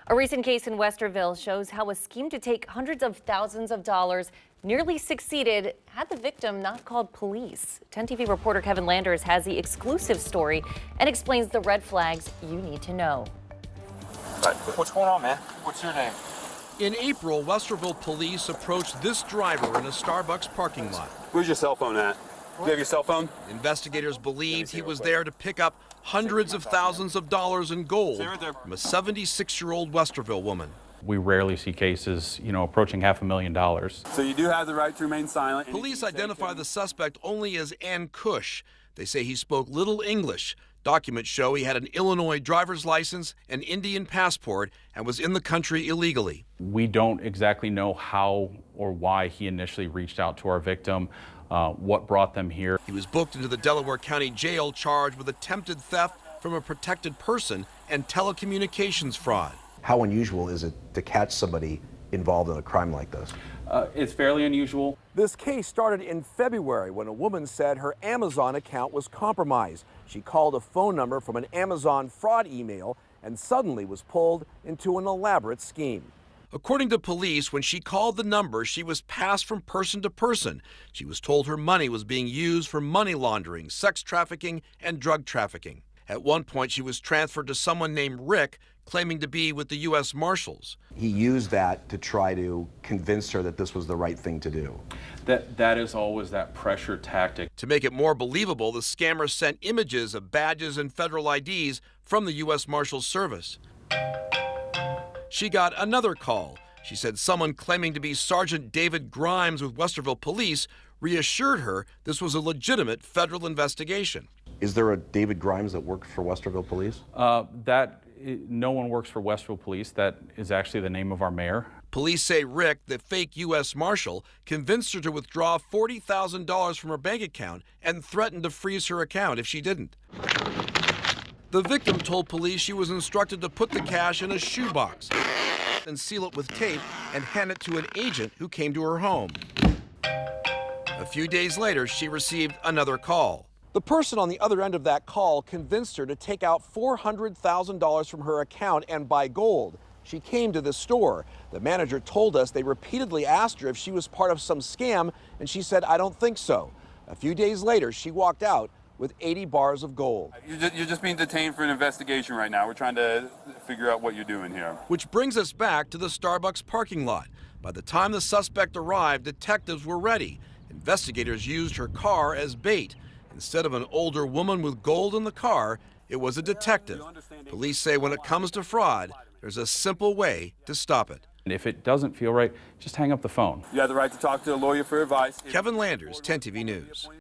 A recent case in Westerville shows how a scheme to take hundreds of thousands of dollars nearly succeeded had the victim not called police. 10 TV reporter Kevin Landers has the exclusive story and explains the red flags you need to know. What's going on, man? What's your name? In April, Westerville police approached this driver in a Starbucks parking lot. Where's your cell phone at? Do you have your cell phone? Investigators believed he was there to pick up hundreds of thousands of dollars in gold from a 76-year-old Westerville woman. We rarely see cases, approaching $500,000. So you do have the right to remain silent. Police identify the suspect only as Ann Cush. They say he spoke little English. Documents show he had an Illinois driver's license, an Indian passport, and was in the country illegally. We don't exactly know how or why he initially reached out to our victim, what brought them here. He was booked into the Delaware County Jail charged with attempted theft from a protected person and telecommunications fraud. How unusual is it to catch somebody involved in a crime like this? It's fairly unusual. This case started in February when a woman said her Amazon account was compromised. She called a phone number from an Amazon fraud email and suddenly was pulled into an elaborate scheme. According to police, when she called the number, she was passed from person to person. She was told her money was being used for money laundering, sex trafficking, and drug trafficking. At one point, she was transferred to someone named Rick, claiming to be with the U.S. Marshals. He used that to try to convince her that this was the right thing to do. That is always that pressure tactic. To make it more believable, the scammer sent images of badges and federal IDs from the U.S. Marshals Service. She got another call. She said someone claiming to be Sergeant David Grimes with Westerville Police reassured her this was a legitimate federal investigation. Is there a David Grimes that works for Westerville Police? No one works for Westerville Police. That is actually the name of our mayor. Police say Rick, the fake U.S. Marshal, convinced her to withdraw $40,000 from her bank account and threatened to freeze her account if she didn't. The victim told police she was instructed to put the cash in a shoebox and seal it with tape and hand it to an agent who came to her home. A few days later, she received another call. The person on the other end of that call convinced her to take out $400,000 from her account and buy gold. She came to the store. The manager told us they repeatedly asked her if she was part of some scam, and she said, "I don't think so." A few days later, she walked out with 80 bars of gold. You're just being detained for an investigation right now. We're trying to figure out what you're doing here. Which brings us back to the Starbucks parking lot. By the time the suspect arrived, detectives were ready. Investigators used her car as bait. Instead of an older woman with gold in the car, it was a detective. Police say when it comes to fraud, there's a simple way to stop it. And if it doesn't feel right, just hang up the phone. You have the right to talk to a lawyer for advice. Kevin Landers, 10 TV News.